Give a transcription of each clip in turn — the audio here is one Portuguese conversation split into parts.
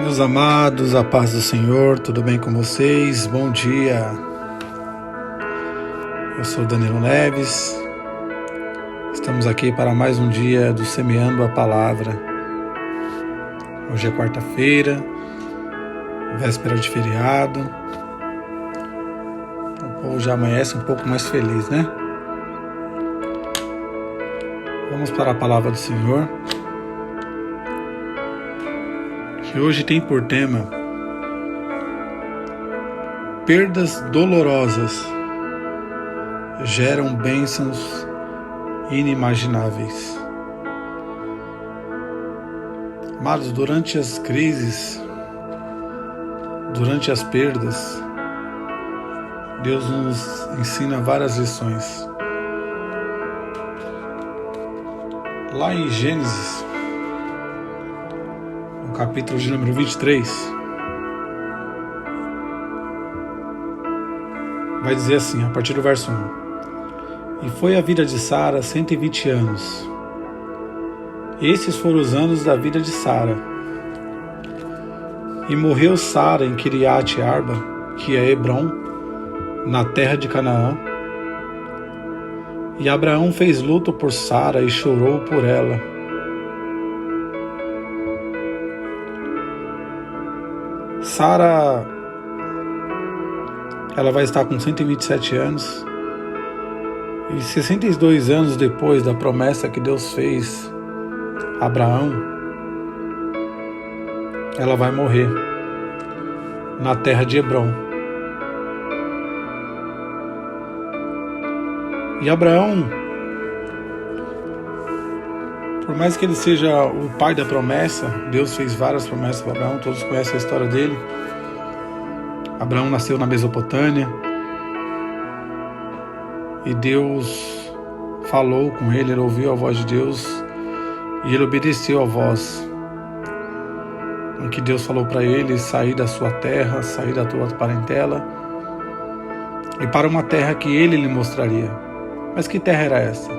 Meus amados, a paz do Senhor, tudo bem com vocês? Bom dia. Eu sou Danilo Neves. Estamos aqui para mais um dia do Semeando a Palavra. Hoje é quarta-feira, véspera de feriado. O povo já amanhece um pouco mais feliz, né? Vamos para a palavra do Senhor, que hoje tem por tema perdas dolorosas geram bênçãos inimagináveis. Amados, durante as crises, durante as perdas, Deus nos ensina várias lições. Lá em Gênesis, no capítulo de número 23, vai dizer assim, a partir do verso 1: E foi a vida de Sara 120 anos. Esses foram os anos da vida de Sara. E morreu Sara em Kiriat Arba, que é Hebrom, na terra de Canaã. E Abraão fez luto por Sara e chorou por ela. Sara, ela vai estar com 127 anos. E 62 anos depois da promessa que Deus fez a Abraão, ela vai morrer na terra de Hebrom. E Abraão, por mais que ele seja o pai da promessa, Deus fez várias promessas para Abraão, todos conhecem a história dele. Abraão nasceu na Mesopotâmia e Deus falou com ele, ele ouviu a voz de Deus e ele obedeceu a voz em que Deus falou para ele sair da sua terra, sair da tua parentela e para uma terra que ele lhe mostraria. Mas que terra era essa?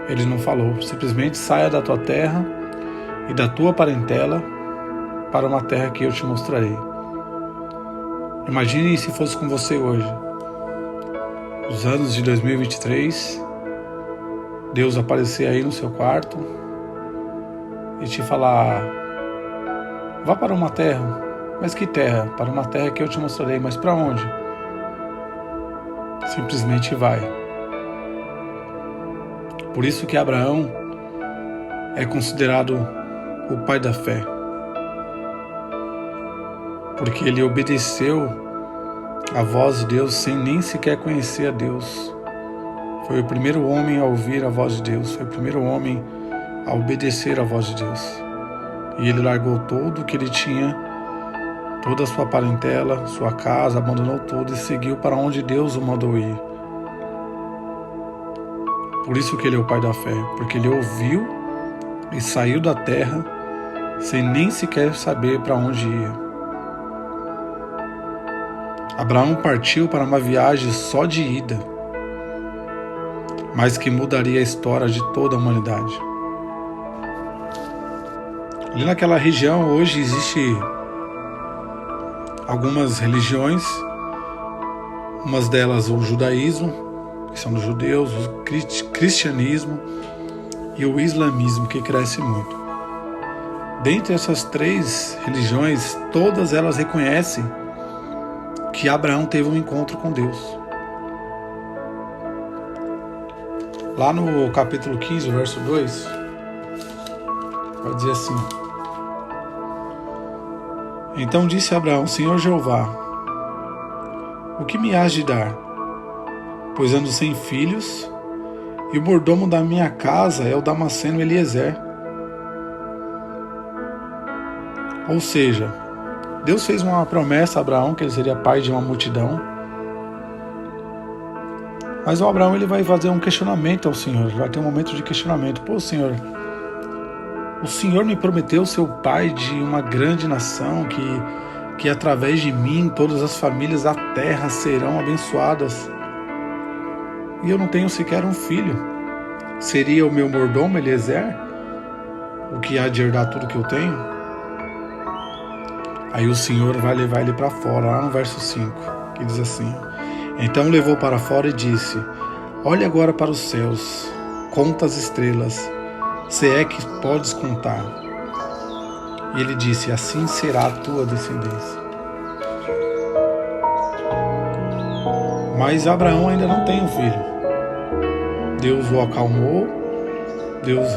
Ele não falou, simplesmente saia da tua terra e da tua parentela para uma terra que eu te mostrarei. Imagine se fosse com você hoje, os anos de 2023, Deus aparecer aí no seu quarto e te falar: vá para uma terra. Mas que terra? Para uma terra que eu te mostrarei. Mas para onde? Simplesmente vai. Por isso que Abraão é considerado o pai da fé, porque ele obedeceu a voz de Deus sem nem sequer conhecer a Deus. Foi o primeiro homem a ouvir a voz de Deus, foi o primeiro homem a obedecer a voz de Deus. E ele largou tudo que ele tinha, toda a sua parentela, sua casa, abandonou tudo e seguiu para onde Deus o mandou ir. Por isso que ele é o pai da fé, porque ele ouviu e saiu da terra sem nem sequer saber para onde ia. Abraão partiu para uma viagem só de ida, mas que mudaria a história de toda a humanidade. Ali naquela região hoje existe algumas religiões, umas delas o judaísmo, que são dos judeus, o cristianismo e o islamismo, que cresce muito. Dentre essas três religiões, todas elas reconhecem que Abraão teve um encontro com Deus. Lá no capítulo 15, verso 2, vai dizer assim: Então disse Abraão: Senhor Jeová, o que me hás de dar? Pois ando sem filhos, e o mordomo da minha casa é o Damasceno Eliezer. Ou seja, Deus fez uma promessa a Abraão que ele seria pai de uma multidão. Mas o Abraão, ele vai fazer um questionamento ao Senhor, vai ter um momento de questionamento. Pô, Senhor, o Senhor me prometeu ser o pai de uma grande nação, que através de mim todas as famílias da terra serão abençoadas. E eu não tenho sequer um filho. Seria o meu mordomo Eliezer o que há de herdar tudo que eu tenho? Aí o Senhor vai levar ele para fora, lá no verso 5, que diz assim: então levou para fora e disse: olhe agora para os céus, conta as estrelas, se é que podes contar. E ele disse: assim será a tua descendência. Mas Abraão ainda não tem um filho. Deus o acalmou, Deus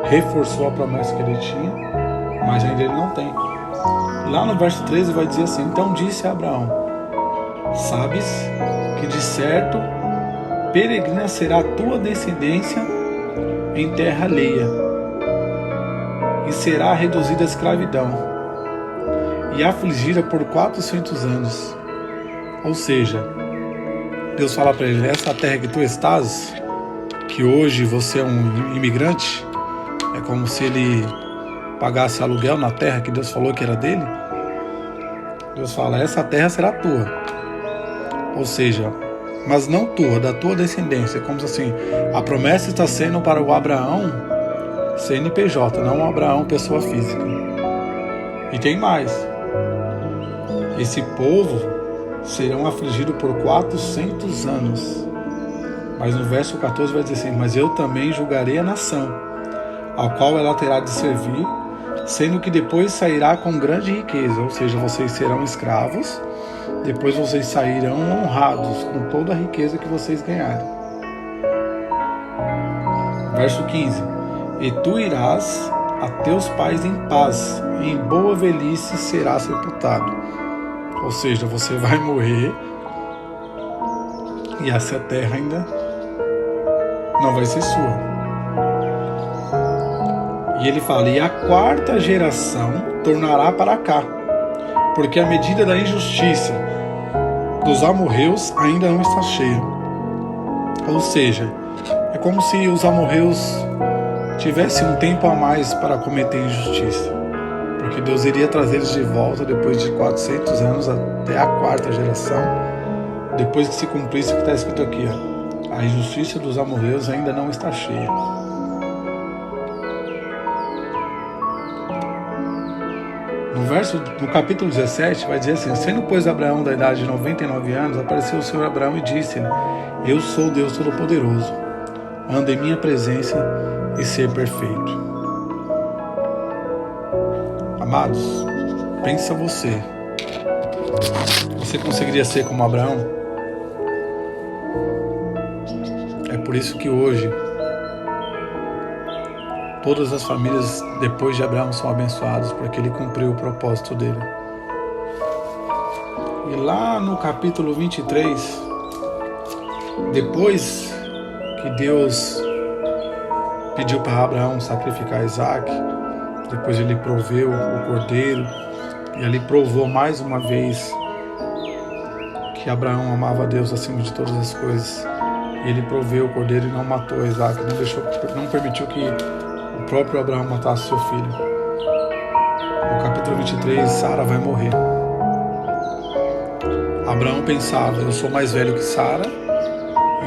reforçou a promessa que ele tinha, mas ainda ele não tem. Lá no verso 13 vai dizer assim: então disse a Abraão: sabes que de certo peregrina será a tua descendência em terra alheia, e será reduzida à escravidão, e afligida por 400 anos. Ou seja, Deus fala para ele: essa terra que tu estás, que hoje você é um imigrante, é como se ele pagasse aluguel na terra que Deus falou que era dele. Deus fala: essa terra será tua. Ou seja, mas não tua, da tua descendência. Como assim, a promessa está sendo para o Abraão CNPJ, não o Abraão pessoa física. E tem mais: esse povo serão afligidos por 400 anos. Mas no verso 14 vai dizer assim: mas eu também julgarei a nação, ao qual ela terá de servir, sendo que depois sairá com grande riqueza. Ou seja, vocês serão escravos, depois vocês sairão honrados com toda a riqueza que vocês ganharem. Verso 15: e tu irás a teus pais em paz, e em boa velhice serás sepultado. Ou seja, você vai morrer e essa terra ainda não vai ser sua. E ele fala: e a quarta geração tornará para cá, porque a medida da injustiça dos amorreus ainda não está cheia. Ou seja, é como se os amorreus tivessem um tempo a mais para cometer injustiça, porque Deus iria trazer eles de volta depois de 400 anos até a quarta geração, depois que se cumprisse o que está escrito aqui, ó: a injustiça dos amorreus ainda não está cheia. No capítulo 17 vai dizer assim: sendo pois Abraão da idade de 99 anos, apareceu o Senhor a Abraão e disse-lhe: eu sou o Deus Todo-Poderoso, anda em minha presença e ser perfeito. Amados, pensa você conseguiria ser como Abraão? É por isso que hoje todas as famílias depois de Abraão são abençoadas, porque ele cumpriu o propósito dele. E lá no capítulo 23, depois que Deus pediu para Abraão sacrificar Isaac, depois ele proveu o cordeiro, e ali provou mais uma vez que Abraão amava a Deus acima de todas as coisas. E ele proveu o cordeiro e não matou Isaac, não permitiu que o próprio Abraão matasse seu filho. No capítulo 23, Sara vai morrer. Abraão pensava: eu sou mais velho que Sara,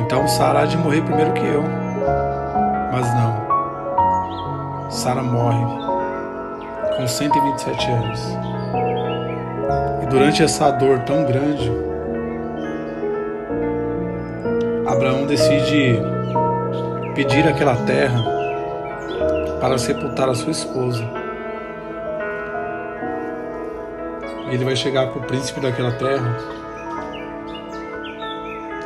então Sara há de morrer primeiro que eu. Mas não. Sara morre com 127 anos. E durante essa dor tão grande, Abraão decide pedir aquela terra para sepultar a sua esposa. Ele vai chegar para o príncipe daquela terra,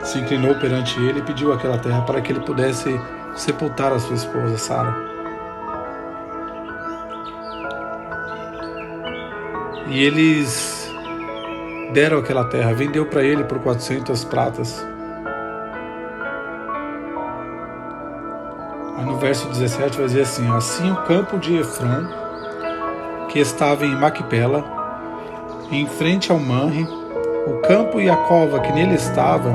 se inclinou perante ele e pediu aquela terra para que ele pudesse sepultar a sua esposa, Sara. E eles deram aquela terra, vendeu para ele por 400 pratas. Aí no verso 17 vai dizer assim: assim o campo de Efron, que estava em Maquipela, em frente ao Manre, o campo e a cova que nele estava,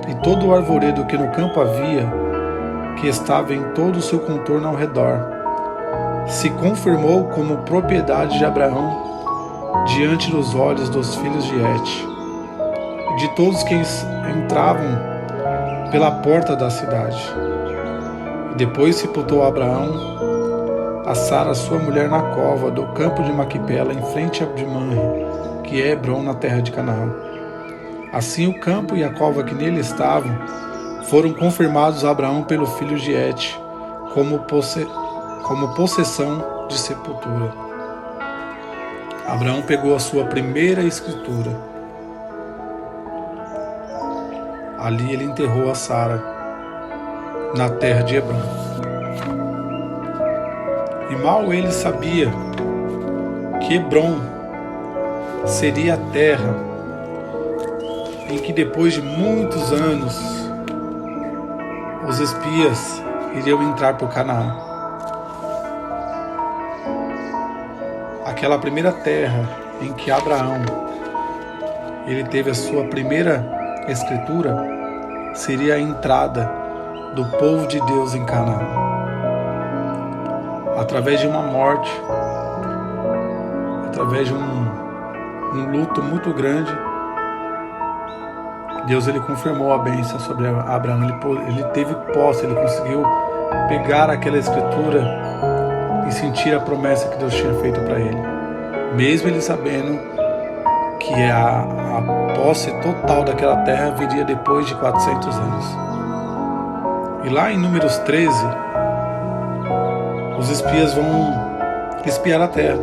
e todo o arvoredo que no campo havia, que estava em todo o seu contorno ao redor, se confirmou como propriedade de Abraão diante dos olhos dos filhos de Het, e de todos que entravam pela porta da cidade. E depois sepultou Abraão a Sara, sua mulher, na cova do campo de Maquipela, em frente de Manre, que é Hebrom, na terra de Canaã. Assim o campo e a cova que nele estavam foram confirmados a Abraão pelo filho de Et, como possessão de sepultura. Abraão pegou a sua primeira escritura. Ali ele enterrou a Sara, na terra de Hebrom. E mal ele sabia que Hebrom seria a terra em que, depois de muitos anos, os espias iriam entrar por Canaã. Aquela primeira terra em que Abraão ele teve a sua primeira escritura seria a entrada do povo de Deus em Canaã. Através de uma morte, através de um luto muito grande, Deus ele confirmou a bênção sobre Abraão. Ele teve posse, ele conseguiu pegar aquela escritura e sentir a promessa que Deus tinha feito para ele, mesmo ele sabendo que a posse total daquela terra viria depois de 400 anos. E lá em Números 13, os espias vão espiar a terra.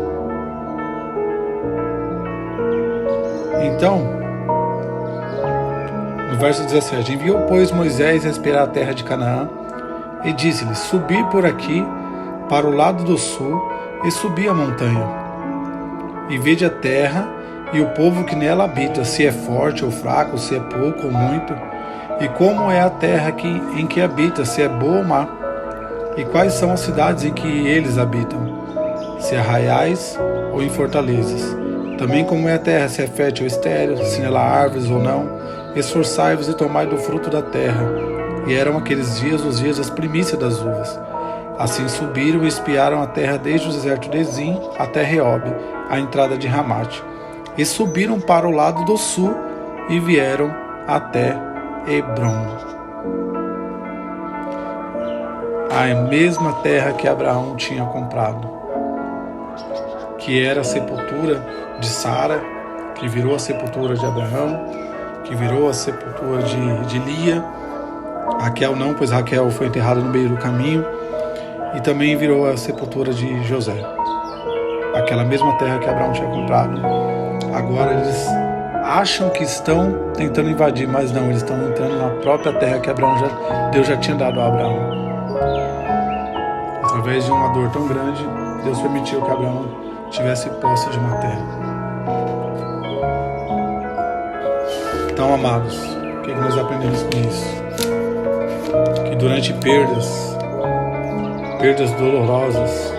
Então, no verso 17, enviou, pois, Moisés a espiar a terra de Canaã, e disse-lhe: subi por aqui para o lado do sul, e subi a montanha, e vede a terra e o povo que nela habita, se é forte ou fraco, se é pouco ou muito, e como é a terra em que habita, se é boa ou má, e quais são as cidades em que eles habitam, se arraiais ou em fortalezas. Também como é a terra, se é fértil ou estéril, se nela há árvores ou não. Esforçai-vos e tomai do fruto da terra. E eram aqueles dias os dias das primícias das uvas. Assim subiram e espiaram a terra desde o deserto de Zim até Reobe, a entrada de Ramate. E subiram para o lado do sul e vieram até Hebrom, a mesma terra que Abraão tinha comprado, que era a sepultura de Sara, que virou a sepultura de Abraão, que virou a sepultura de Lia. Raquel não, pois Raquel foi enterrada no meio do caminho, e também virou a sepultura de José. Aquela mesma terra que Abraão tinha comprado. Agora eles acham que estão tentando invadir, mas não, eles estão entrando na própria terra que Deus já tinha dado a Abraão. Através de uma dor tão grande, Deus permitiu que Abraão tivesse posse de uma terra. Então, amados, o que nós aprendemos com isso? Que durante perdas dolorosas,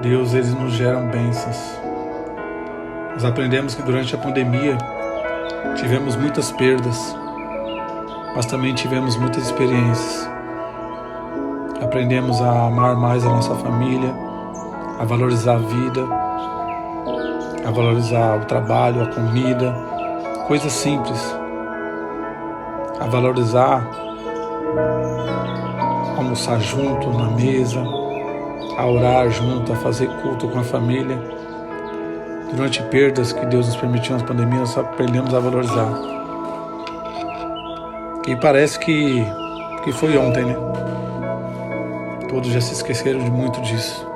Deus ele nos gera bênçãos. Nós aprendemos que durante a pandemia tivemos muitas perdas, mas também tivemos muitas experiências. Aprendemos a amar mais a nossa família, a valorizar a vida, a valorizar o trabalho, a comida, coisas simples, a valorizar almoçar junto na mesa, a orar junto, a fazer culto com a família. Durante perdas que Deus nos permitiu nas pandemias, nós aprendemos a valorizar. E parece que foi ontem, né? Todos já se esqueceram de muito disso.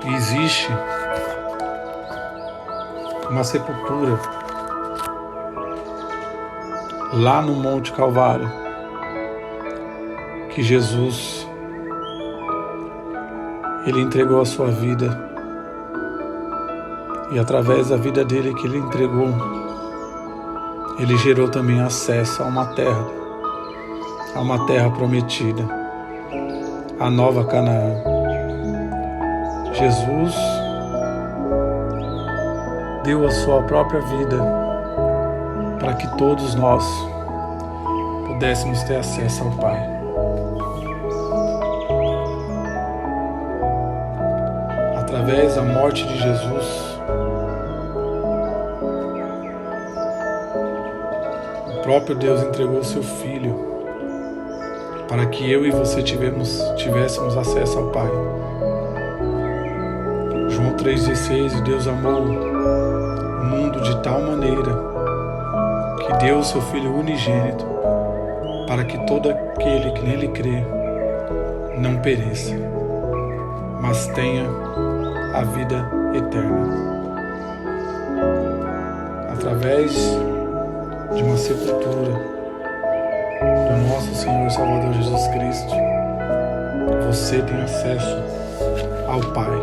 E existe uma sepultura lá no Monte Calvário que Jesus ele entregou a sua vida, e através da vida dele que ele entregou, ele gerou também acesso a uma terra prometida, a nova Canaã. Jesus deu a sua própria vida para que todos nós pudéssemos ter acesso ao Pai. Através da morte de Jesus, o próprio Deus entregou o seu Filho para que eu e você tivéssemos acesso ao Pai. João 3,16, Deus amou o mundo de tal maneira que deu o seu Filho unigênito, para que todo aquele que nele crê não pereça, mas tenha a vida eterna. Através de uma sepultura do nosso Senhor e Salvador Jesus Cristo, você tem acesso ao Pai.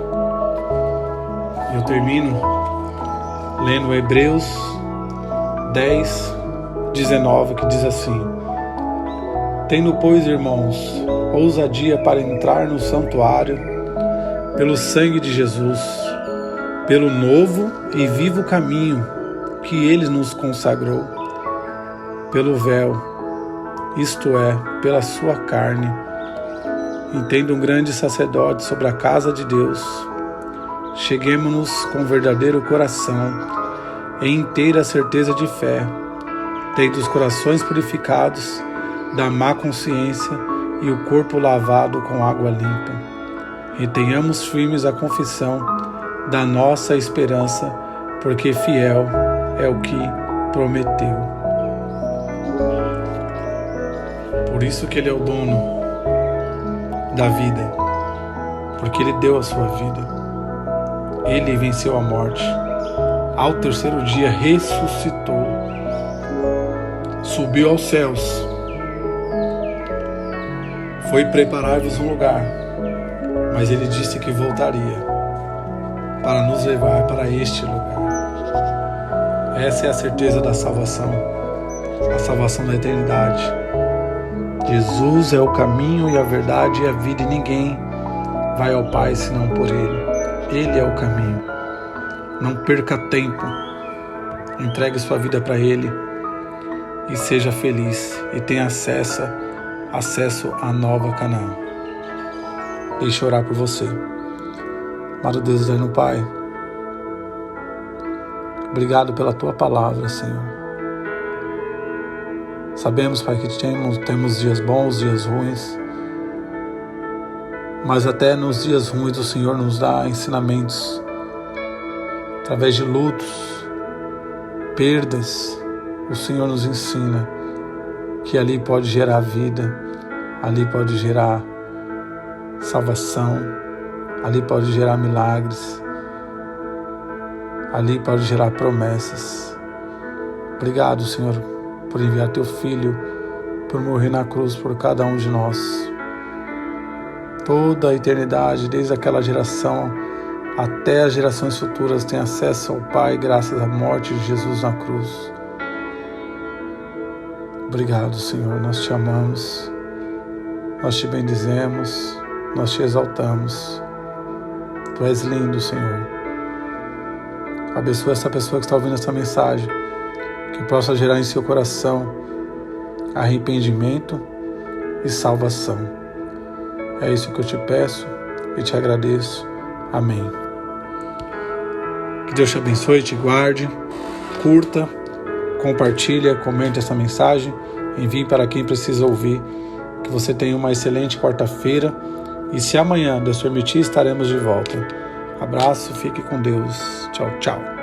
Eu termino lendo Hebreus 10:19, que diz assim: Tendo, pois, irmãos, ousadia para entrar no santuário pelo sangue de Jesus, pelo novo e vivo caminho que ele nos consagrou, pelo véu, isto é, pela sua carne, e tendo um grande sacerdote sobre a casa de Deus, cheguemo-nos com verdadeiro coração, em inteira certeza de fé, tendo os corações purificados da má consciência e o corpo lavado com água limpa. E tenhamos firmes a confissão da nossa esperança, porque fiel é o que prometeu. Por isso que Ele é o dono da vida, porque Ele deu a sua vida. Ele venceu a morte. Ao terceiro dia ressuscitou, subiu aos céus, foi preparar-vos um lugar, mas Ele disse que voltaria para nos levar para este lugar. Essa é a certeza da salvação, a salvação da eternidade. Jesus é o caminho e a verdade e a vida, e ninguém vai ao Pai senão por Ele. Ele é o caminho. Não perca tempo. Entregue sua vida para Ele e seja feliz e tenha acesso à nova Canaã. Deixa eu orar por você. Amado Deus eterno Pai, obrigado pela Tua palavra, Senhor. Sabemos, Pai, que temos dias bons, dias ruins, mas até nos dias ruins o Senhor nos dá ensinamentos através de lutos, perdas. O Senhor nos ensina que ali pode gerar vida, ali pode gerar salvação, ali pode gerar milagres, ali pode gerar promessas. Obrigado, Senhor, por enviar Teu Filho, por morrer na cruz por cada um de nós. Toda a eternidade, desde aquela geração até as gerações futuras, tem acesso ao Pai graças à morte de Jesus na cruz. Obrigado, Senhor, nós Te amamos, nós Te bendizemos, nós Te exaltamos. Tu és lindo, Senhor. Abençoa essa pessoa que está ouvindo essa mensagem, que possa gerar em seu coração arrependimento e salvação. É isso que eu te peço e te agradeço. Amém. Que Deus te abençoe e te guarde. Curta, compartilha, comente essa mensagem, envie para quem precisa ouvir. Que você tenha uma excelente quarta-feira e, se amanhã Deus permitir, estaremos de volta. Abraço, fique com Deus. Tchau, tchau.